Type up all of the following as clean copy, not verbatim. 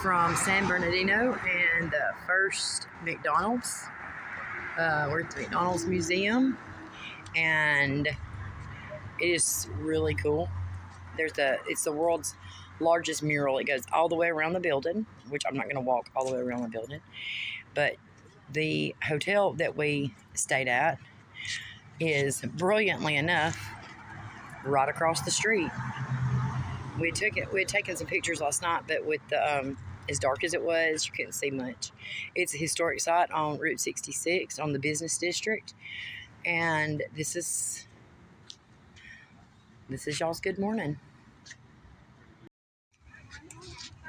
from San Bernardino and the first McDonald's. We're at the McDonald's Museum, and it is really cool. It's the world's largest mural. It goes all the way around the building, which I'm not going to walk all the way around the building, but the hotel that we stayed at is, brilliantly enough, right across the street. We had taken some pictures last night, but with the as dark as it was, you couldn't see much. It's a historic site on Route 66 on the business district, and this is y'all's good morning.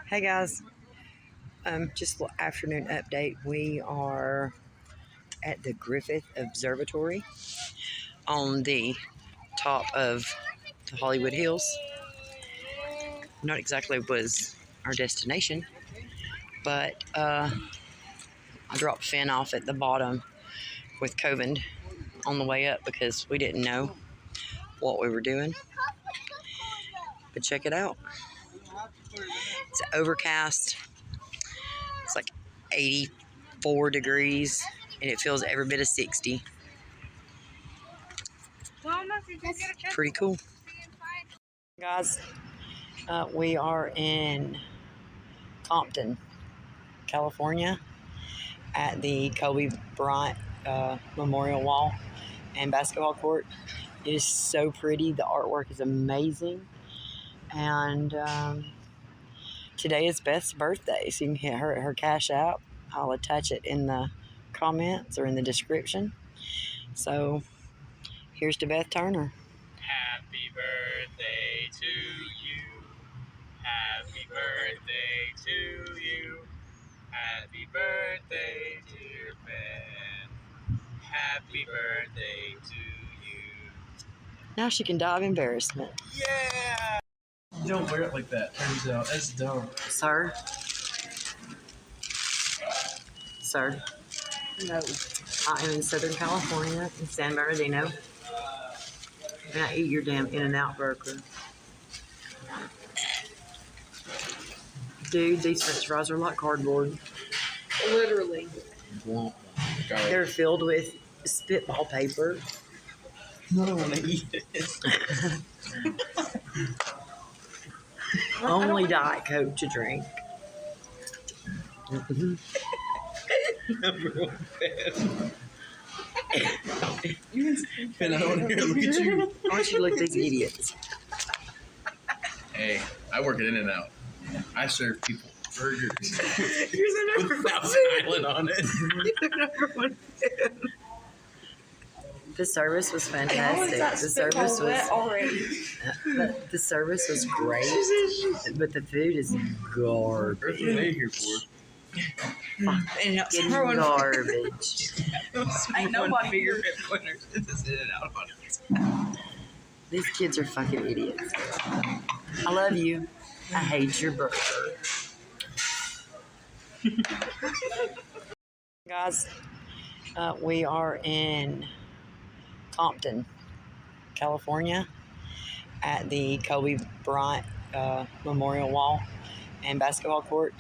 Hey guys, just a little afternoon update. We are at the Griffith Observatory on the top of the Hollywood Hills. Not exactly was our destination, but I dropped Finn off at the bottom with COVID on the way up because we didn't know what we were doing. But check it out. It's overcast. It's like 84 degrees, and it feels every bit of 60. Pretty cool. Guys, we are in Compton, California, at the Kobe Bryant Memorial Wall and basketball court. It is so pretty. The artwork is amazing. And today is Beth's birthday, so you can hit her cash out. I'll attach it in the comments or in the description. So here's to Beth Turner. Happy birthday to you. Happy birthday to you. Happy birthday, dear Ben. Happy birthday to you. Now she can die of embarrassment. Yeah! You don't wear it like that, turns out. That's dumb. Sir? Sir? No. I am in Southern California, in San Bernardino, and I eat your damn In-N-Out burger. Dude, these french fries are like cardboard. Literally. They're filled with spitball paper. I don't want to eat it. Only Diet Coke to drink. Number one fan. Ben, I don't want to hear. Look at you. I want you to look at these idiots. Hey, I work at In-N-Out. I serve people burgers. You're the number Without one styling on it. You're the number one fan. The service was fantastic. The service was already. the service was great, but the food is garbage. That's what they're here for. Fucking garbage. Ain't nobody bigger winners in this In-N-Out audience. These kids are fucking idiots. I love you. I hate your burger. Guys, we are in Compton, California, at the Kobe Bryant Memorial Wall and basketball court.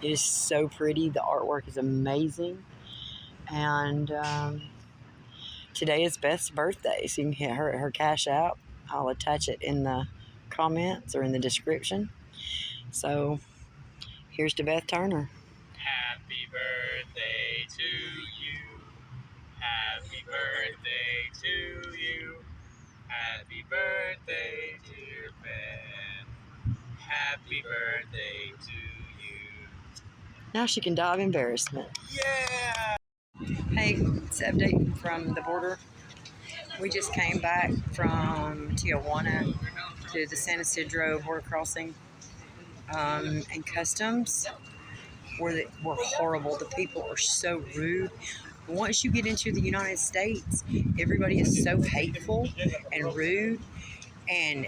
It is so pretty. The artwork is amazing. And today is Beth's birthday, so you can hit her cash out. I'll attach it in the comments or in the description. So here's to Beth Turner. Happy birthday to you. Happy birthday to you. Happy birthday, dear Ben. Happy birthday to you. Now she can die of embarrassment. Yeah! Hey, it's an update from the border. We just came back from Tijuana to the San Isidro border crossing, and customs were horrible. The people are so rude. Once you get into the United States, everybody is so hateful and rude, and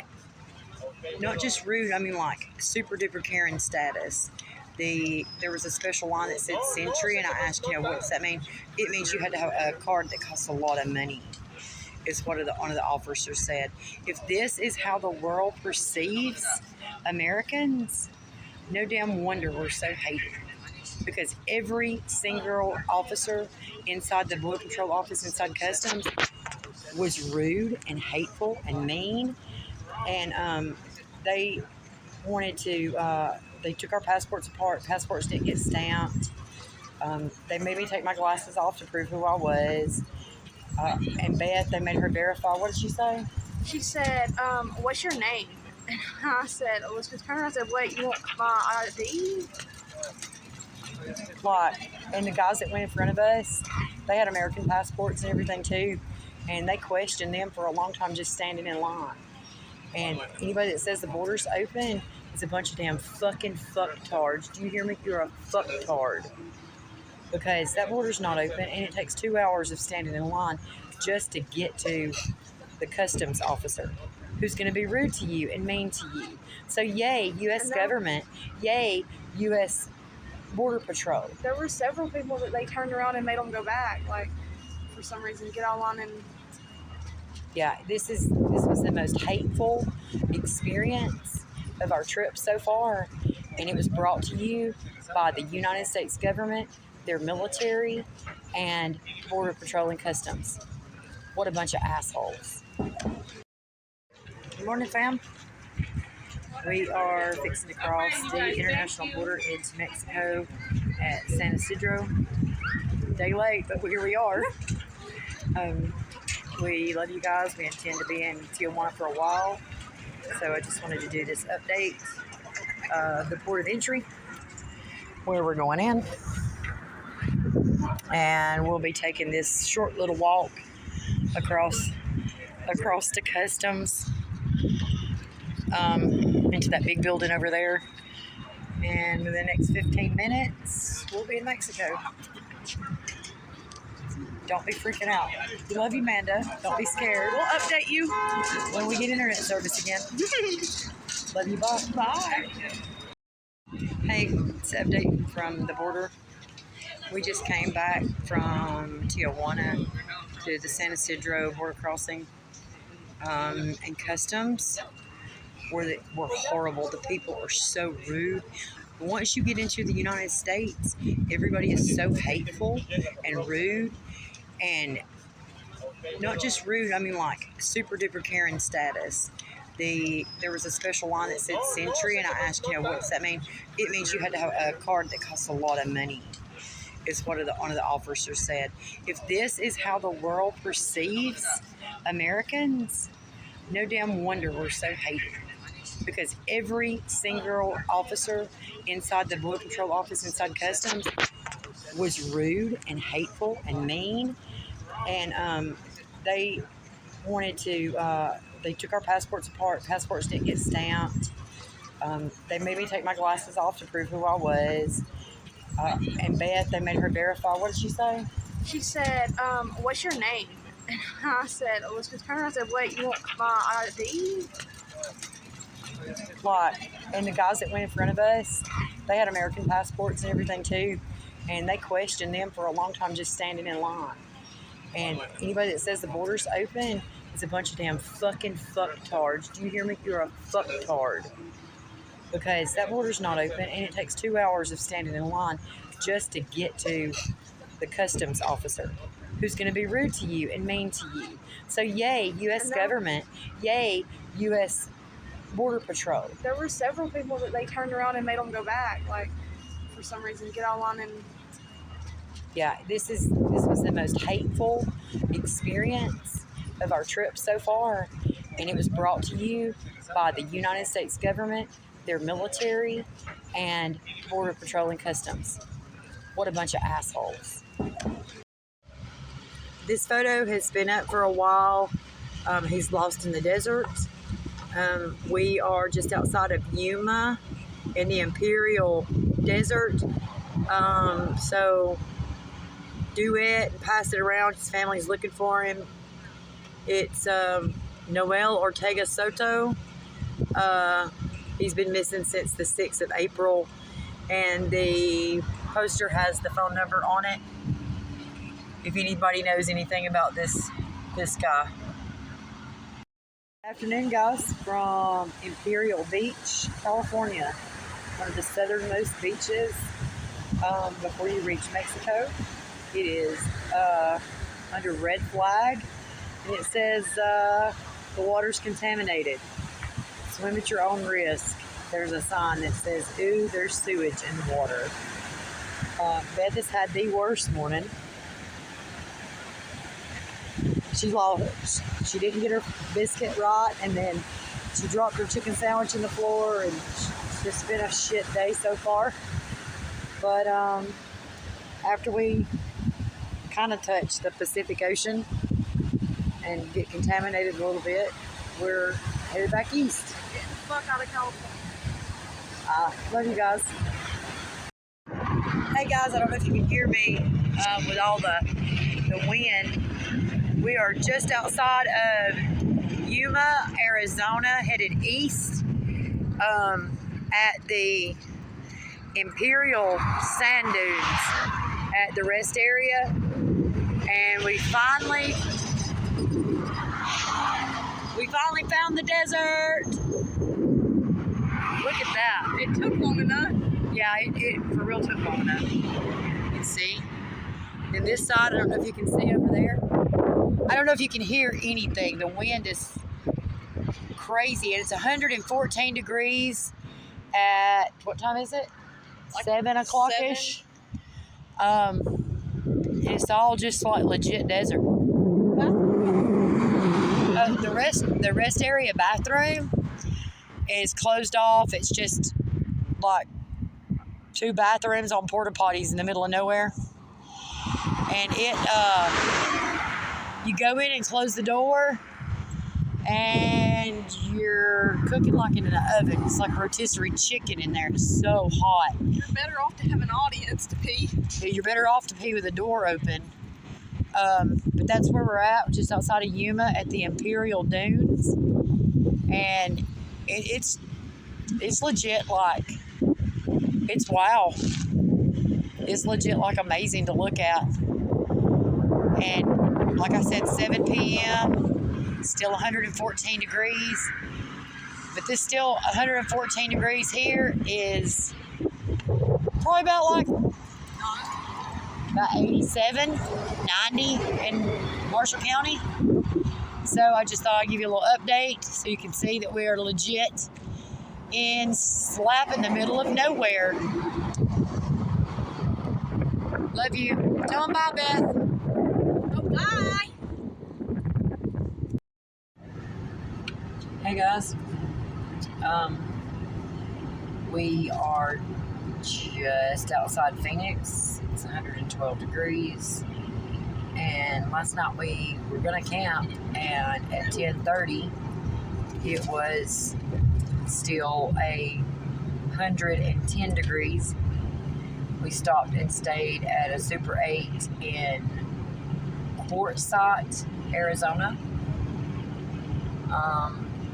not just rude, I mean like super duper Karen status. There was a special line that said Century, and I asked, what does that mean? It means you had to have a card that costs a lot of money, is what one of the officers said. If this is how the world perceives Americans, No damn wonder we're so hated. Because every single officer inside the Border Patrol office, inside Customs, was rude and hateful and mean. And they wanted to, they took our passports apart. Passports didn't get stamped. They made me take my glasses off to prove who I was. And Beth, they made her verify. What did she say? She said, what's your name? And I said, Elizabeth Turner. I said, wait, you want my ID? Like, and the guys that went in front of us, they had American passports and everything too. And they questioned them for a long time just standing in line. And anybody that says the border's open is a bunch of damn fucking fucktards. Do you hear me? You're a fucktard. Because that border's not open and it takes 2 hours of standing in line just to get to the customs officer who's going to be rude to you and mean to you. So yay, U.S. government. Yay, U.S. Border Patrol. There were several people that they turned around and made them go back, like, for some reason, get online and... Yeah, this was the most hateful experience of our trip so far, and it was brought to you by the United States government, their military, and Border Patrol and Customs. What a bunch of assholes. Good morning, fam. We are fixing to cross the international border into Mexico at San Isidro. Day late, but here we are. We love you guys. We intend to be in Tijuana for a while. So I just wanted to do this update of the port of entry, where we're going in. And we'll be taking this short little walk across to Customs, into that big building over there. And in the next 15 minutes, we'll be in Mexico. Don't be freaking out. We love you, Manda. Don't be scared. We'll update you when we get internet service again. Love you, bye. Bye. Hey, it's an update from the border. We just came back from Tijuana to the San Isidro border crossing, and Customs were horrible. The people are so rude. Once you get into the United States, everybody is so hateful and rude. And not just rude, I mean like super duper Karen status. There was a special line that said Century, and I asked, what does that mean? It means you had to have a card that costs a lot of money, is what one of the officers said. If this is how the world perceives Americans, no damn wonder we're so hated. Because every single officer inside the Border Patrol office, inside Customs, was rude and hateful and mean. And they wanted to, they took our passports apart. Passports didn't get stamped. They made me take my glasses off to prove who I was. And Beth, they made her verify. What did she say? She said, what's your name? And I said, Elizabeth Turner. I said, wait, you want my ID? Like, and the guys that went in front of us, they had American passports and everything too. And they questioned them for a long time just standing in line. And anybody that says the border's open is a bunch of damn fucking fucktards. Do you hear me? You're a fucktard. Because that border's not open and it takes 2 hours of standing in line just to get to the customs officer who's going to be rude to you and mean to you. So yay, U.S. government. Yay, U.S. Border Patrol. There were several people that they turned around and made them go back, like, for some reason, get online and... Yeah, this was the most hateful experience of our trip so far, and it was brought to you by the United States government, their military, and Border Patrol and Customs. What a bunch of assholes. This photo has been up for a while. He's lost in the desert. We are just outside of Yuma in the Imperial Desert. So do it and pass it around. His family's looking for him. It's Noel Ortega Soto. He's been missing since the 6th of April, and the poster has the phone number on it if anybody knows anything about this guy. Afternoon, guys, from Imperial Beach, California. one of the southernmost beaches before you reach Mexico. It is under red flag, and it says the water's contaminated. Swim at your own risk. There's a sign that says, ooh, there's sewage in the water. Beth has had the worst morning. She didn't get her biscuit right, and then she dropped her chicken sandwich in the floor, and it's just been a shit day so far. But after we kind of touch the Pacific Ocean and get contaminated a little bit, we're headed back east. Getting the fuck out of California. Love you guys. Hey guys, I don't know if you can hear me with all the wind. We are just outside of Yuma, Arizona, headed east at the Imperial Sand Dunes at the rest area. And we finally found the desert. Look at that. It took long enough. Yeah, it for real took long enough. You can see. And this side, I don't know if you can see over there. I don't know if you can hear anything. The wind is crazy, and it's 114 degrees at, what time is it? Like 7 o'clock-ish. It's all just like legit desert. The rest area bathroom is closed off. It's just like 2 bathrooms on porta potties in the middle of nowhere. And you go in and close the door, and you're cooking like in an oven. It's like rotisserie chicken in there. It's so hot. You're better off to have an audience to pee. You're better off to pee with the door open. But that's where we're at, just outside of Yuma at the Imperial Dunes. And it's legit like, it's wow. It's legit like amazing to look at. And like I said, 7 p.m., still 114 degrees. But this still 114 degrees here is probably about 87, 90 in Marshall County. So I just thought I'd give you a little update so you can see that we are legit in slap in the middle of nowhere. Love you. Tell them bye, Beth. Oh, bye. Hey guys. We are just outside Phoenix. It's 112 degrees. And last night we were gonna camp, and at 10:30 it was still 110 degrees. We stopped and stayed at a Super 8 in Quartzsite, Arizona.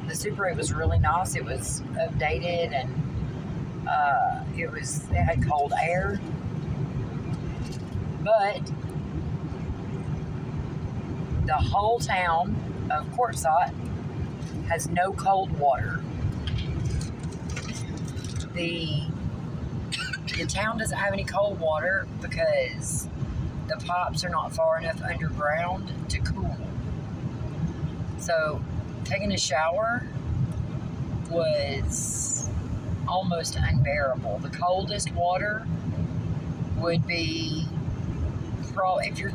The Super 8 was really nice. It was updated, and it had cold air. But the whole town of Quartzsite has no cold water. The town doesn't have any cold water because the pipes are not far enough underground to cool. So taking a shower was almost unbearable. The coldest water would be probably, if your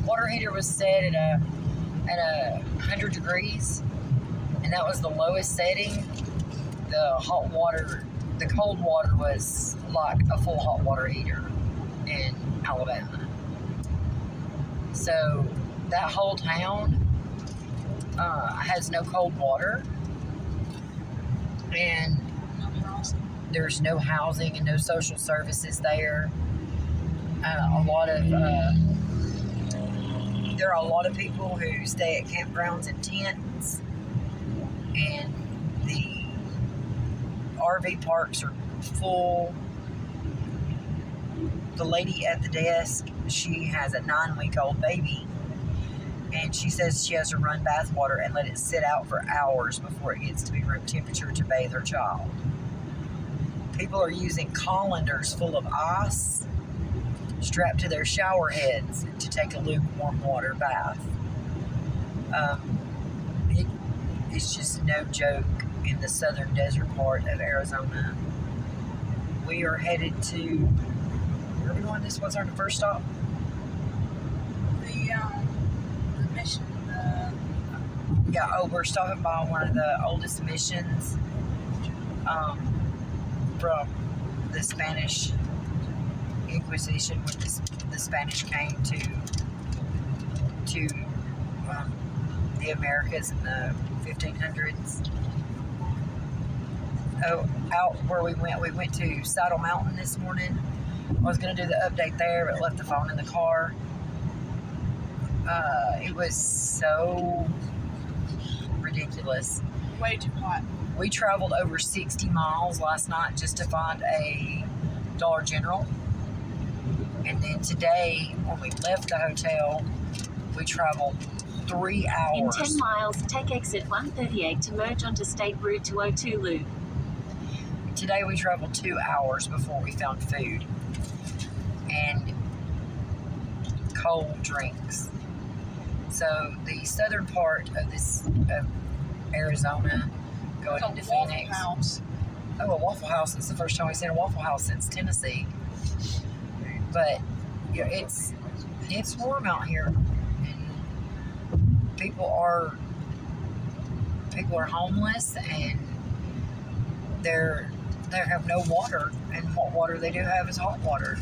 water heater was set at 100 degrees, and that was the lowest setting, the cold water was like a full hot water heater in Alabama. So that whole town has no cold water, and there's no housing and no social services there. There are a lot of people who stay at campgrounds in tents, and the RV parks are full. The lady at the desk, she has a 9-week-old baby, and she says she has to run bath water and let it sit out for hours before it gets to be room temperature to bathe her child. People are using colanders full of ice strapped to their shower heads to take a lukewarm water bath. It's just no joke in the southern desert part of Arizona. We are headed to, where are we going this? What's our first stop? The mission. We're stopping by one of the oldest missions from the Spanish Inquisition, when the Spanish came to the Americas in the 1500s. Out where we went to Saddle Mountain this morning. I was going to do the update there, but left the phone in the car. It was so ridiculous. Way too hot. We traveled over 60 miles last night just to find a Dollar General. And then today, when we left the hotel, we traveled 3 hours. In 10 miles, take exit 138 to merge onto State Route 202 loop. Today we traveled 2 hours before we found food and cold drinks. So the southern part of Arizona, going into Phoenix. House. Oh, a Waffle House. It's the first time we've seen a Waffle House since Tennessee. But it's warm out here, and people are homeless, and they have no water, and what water they do have is hot water.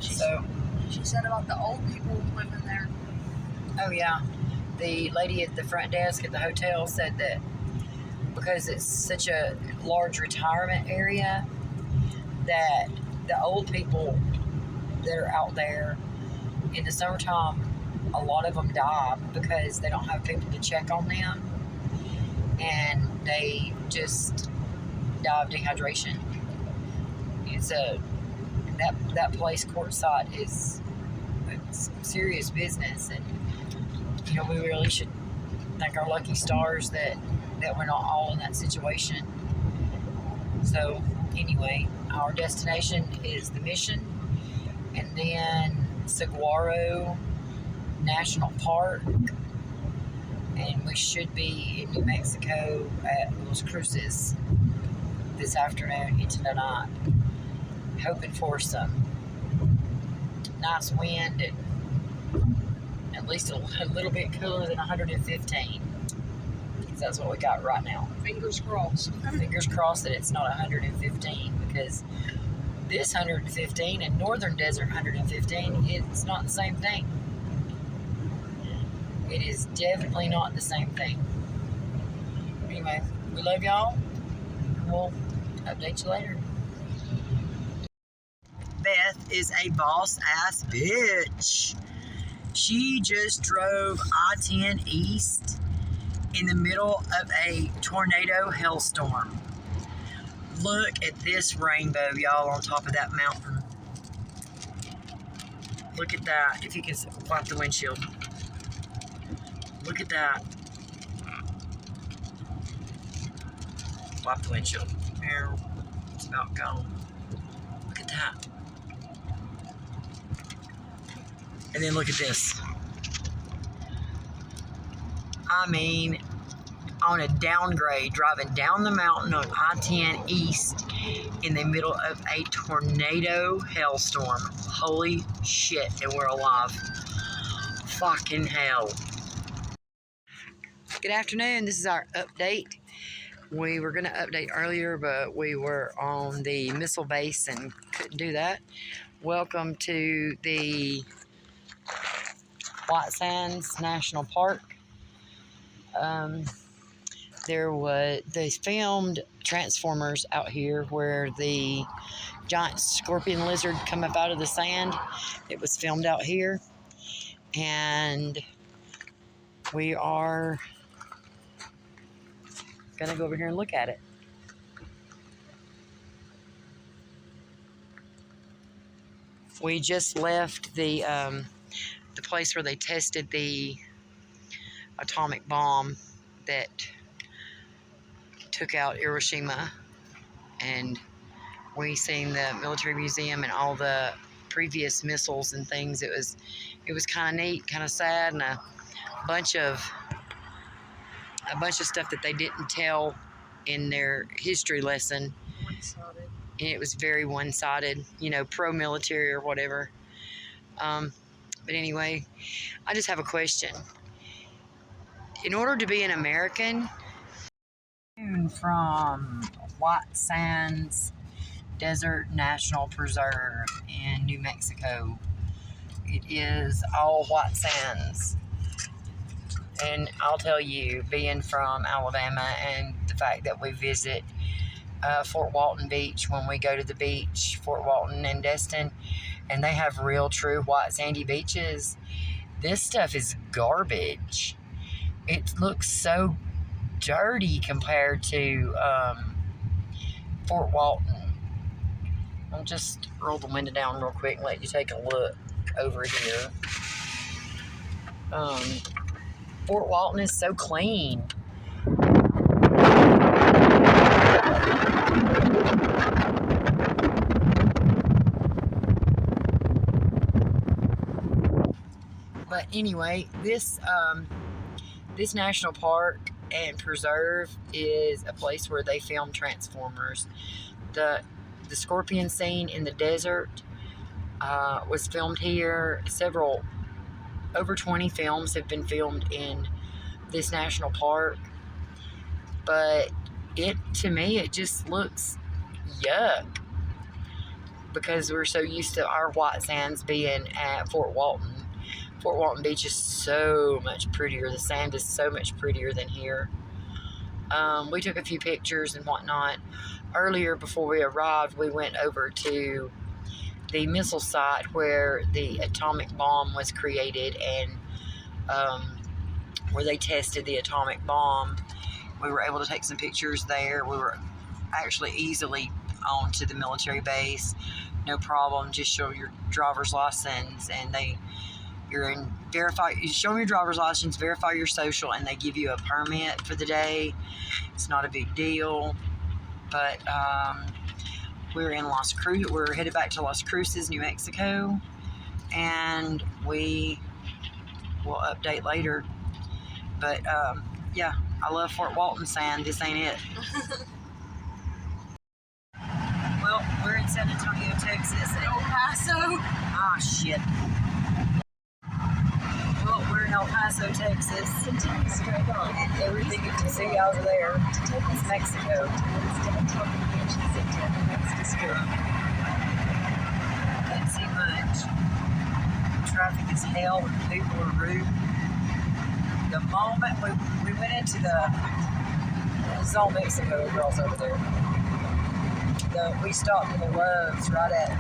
She said about the old people living there. Oh yeah, the lady at the front desk at the hotel said that because it's such a large retirement area, that the old people that are out there in the summertime, a lot of them die because they don't have people to check on them, and they just die of dehydration. It's that place Quartzsite is serious business, and we really should thank our lucky stars that we're not all in that situation. So anyway, our destination is the mission, and then Saguaro National Park, and we should be in New Mexico at Los Cruces this afternoon into the night, hoping for some nice wind and at least a little bit cooler than 115, because that's what we got right now. Fingers crossed. Fingers crossed that it's not 115, because this 115 and Northern Desert 115, it's not the same thing. It is definitely not the same thing. Anyway, we love y'all. We'll update you later. Beth is a boss-ass bitch. She just drove I-10 east in the middle of a tornado hailstorm. Look at this rainbow, y'all, on top of that mountain. Look at that. If you can wipe the windshield. Look at that. Wipe the windshield. There. It's about gone. Look at that. And then look at this. I mean, on a downgrade, driving down the mountain on I-10 East in the middle of a tornado hailstorm. Holy shit, and we're alive. Fucking hell. Good afternoon, this is our update. We were going to update earlier, but we were on the missile base and couldn't do that. Welcome to the White Sands National Park. They filmed Transformers out here where the giant scorpion lizard come up out of the sand. It was filmed out here, and we are gonna go over here and look at it. We just left the place where they tested the atomic bomb that took out Hiroshima and we seen the military museum and all the previous missiles and things. It was kind of neat, kind of sad, and a bunch of stuff that they didn't tell in their history lesson. One-sided. And it was very one-sided, pro-military or whatever. But anyway, I just have a question. In order to be an American, from White Sands Desert National Preserve in New Mexico. It is all white sands. And I'll tell you, being from Alabama and the fact that we visit Fort Walton Beach when we go to the beach, Fort Walton and Destin, and they have real true white sandy beaches. This stuff is garbage. It looks so dirty compared to Fort Walton. I'll just roll the window down real quick and let you take a look over here. Fort Walton is so clean. But anyway, this national park and preserve is a place where they film Transformers. The scorpion scene in the desert was filmed here. Over 20 films have been filmed in this national park. But to me, it just looks yuck. Because we're so used to our white sands being at Fort Walton. Fort Walton Beach is so much prettier. The sand is so much prettier than here. We took a few pictures and whatnot. Earlier, before we arrived, we went over to the missile site where the atomic bomb was created and where they tested the atomic bomb. We were able to take some pictures there. We were actually easily on to the military base. No problem. Just show your driver's license and you show them your driver's license, verify your social, and they give you a permit for the day. It's not a big deal. But we're in Las Cruces. We're headed back to Las Cruces, New Mexico, and we will update later. But yeah, I love Fort Walton sand. This ain't it. Well, we're in San Antonio, Texas. El Paso. Ah, shit. Well, we're in El Paso, Texas. Continue straight on. And everything you can see over there is Mexico. Can't see much. Traffic is hell and people are rude. The moment we went into this is all Mexico girls over there. We stopped in the Loves right in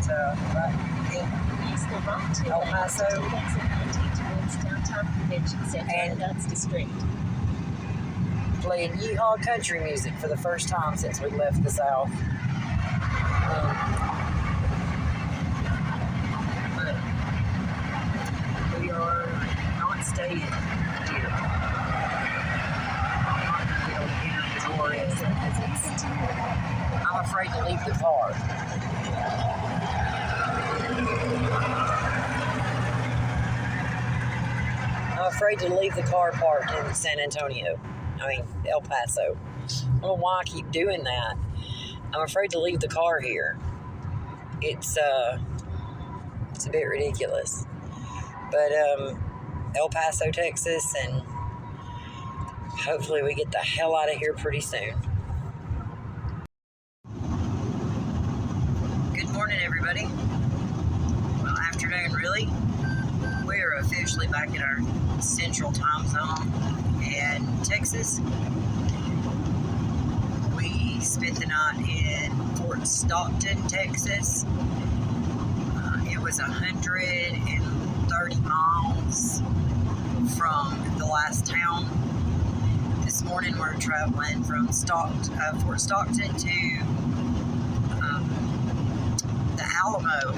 El Paso. And that's the street. Playing yeehaw country music for the first time since we left the South. But we are not staying here. I'm afraid to leave the car. I'm afraid to leave the car parked in El Paso. I don't know why I keep doing that. I'm afraid to leave the car here. It's a bit ridiculous. But El Paso, Texas, and hopefully we get the hell out of here pretty soon. Good morning, everybody. Well, afternoon, really. We're officially back in our central time zone in Texas. We spent the night in Fort Stockton, Texas. It was 130 miles from the last town. This morning we're traveling from Fort Stockton to the Alamo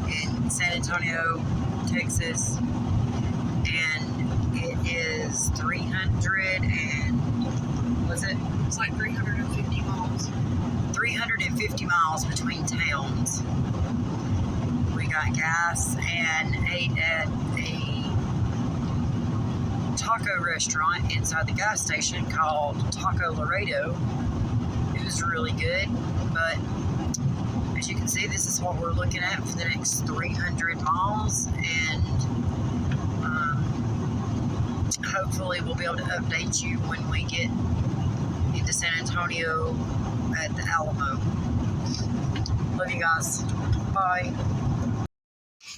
in San Antonio, Texas, and it is 350 miles. miles between towns. We got gas and ate at a taco restaurant inside the gas station called Taco Laredo. It was really good, but as you can see, this is what we're looking at for the next 300 miles, and hopefully we'll be able to update you when we get into San Antonio at the Alamo. Love you guys. Bye.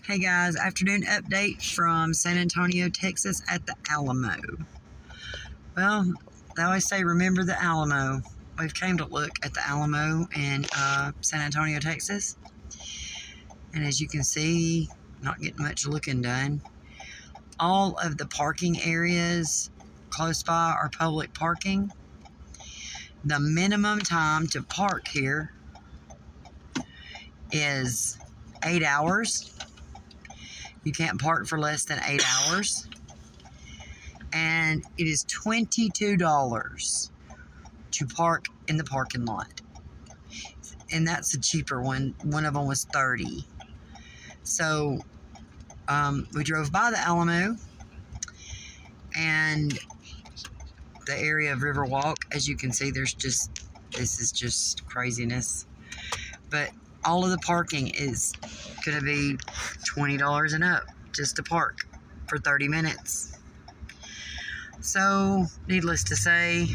Hey guys, afternoon update from San Antonio, Texas at the Alamo. Well, they always say remember the Alamo. We've came to look at the Alamo in San Antonio, Texas. And as you can see, not getting much looking done. All of the parking areas close by are public parking. The minimum time to park here is 8 hours. You can't park for less than 8 hours. And it is $22 to park in the parking lot. And that's a cheaper one. One of them was $30. So we drove by the Alamo and the area of Riverwalk. As you can see, this is just craziness. But all of the parking is going to be $20 and up just to park for 30 minutes. So, needless to say,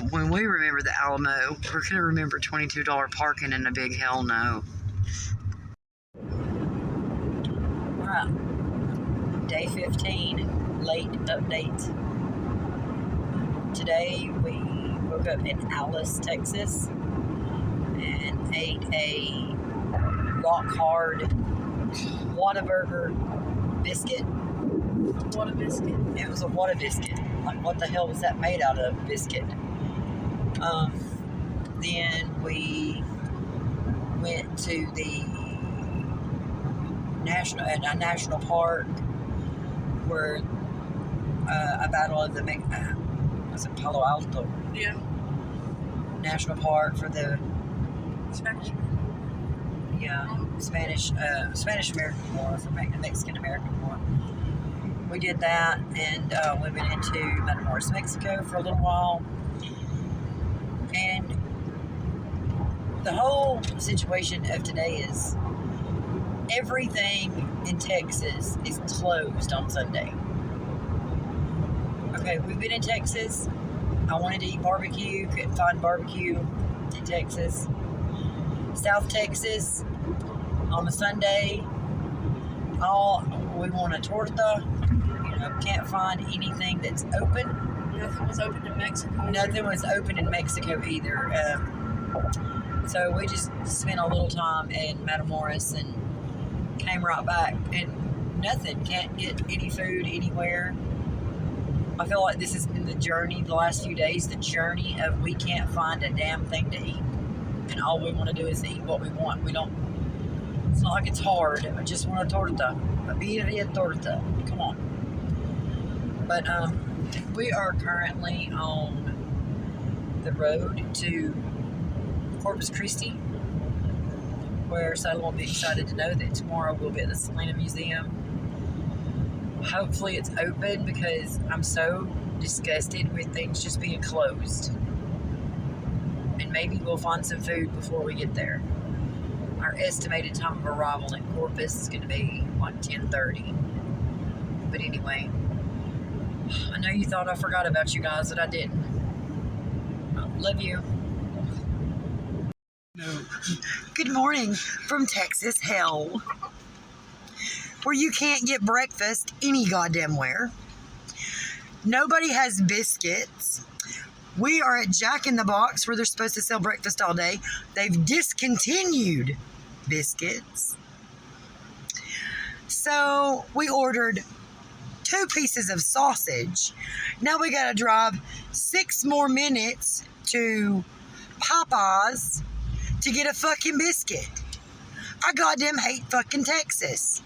when we remember the Alamo, we're going to remember $22 parking and a big hell no. Alright, day 15, late update. Today we woke up in Alice, Texas, and ate a rock hard Whataburger biscuit. What a biscuit. It was a Whata biscuit. Like, what the hell was that made out of? Biscuit. Then we went to the national park where a battle of the was it Palo Alto? Yeah. National Park for the Spanish. Spanish American War, for Mexican American War. We did that, and we went into Matamoros, Mexico for a little while. And the whole situation of today is everything in Texas is closed on Sunday. Okay, we've been in Texas. I wanted to eat barbecue, couldn't find barbecue in Texas. South Texas on a Sunday, we want a torta. Can't find anything that's open. Nothing was open in Mexico. Nothing was open in Mexico either. So we just spent a little time in Matamoros and came right back, and nothing. Can't get any food anywhere. I feel like this has been the journey the last few days, the journey of we can't find a damn thing to eat. And all we want to do is eat what we want. It's not like it's hard. I just want a torta. A birria torta. Come on. But we are currently on the road to Corpus Christi, where Sadie will be excited to know that tomorrow we'll be at the Selena Museum. Hopefully it's open, because I'm so disgusted with things just being closed. And maybe we'll find some food before we get there. Our estimated time of arrival in Corpus is going to be like 10:30. But anyway, I know you thought I forgot about you guys, but I didn't. Love you. Good morning from Texas hell, where you can't get breakfast any goddamn where. Nobody has biscuits. We are at Jack in the Box, where they're supposed to sell breakfast all day. They've discontinued biscuits. So we ordered 2 pieces of sausage. Now we gotta drive 6 more minutes to Popeyes to get a fucking biscuit. I goddamn hate fucking Texas.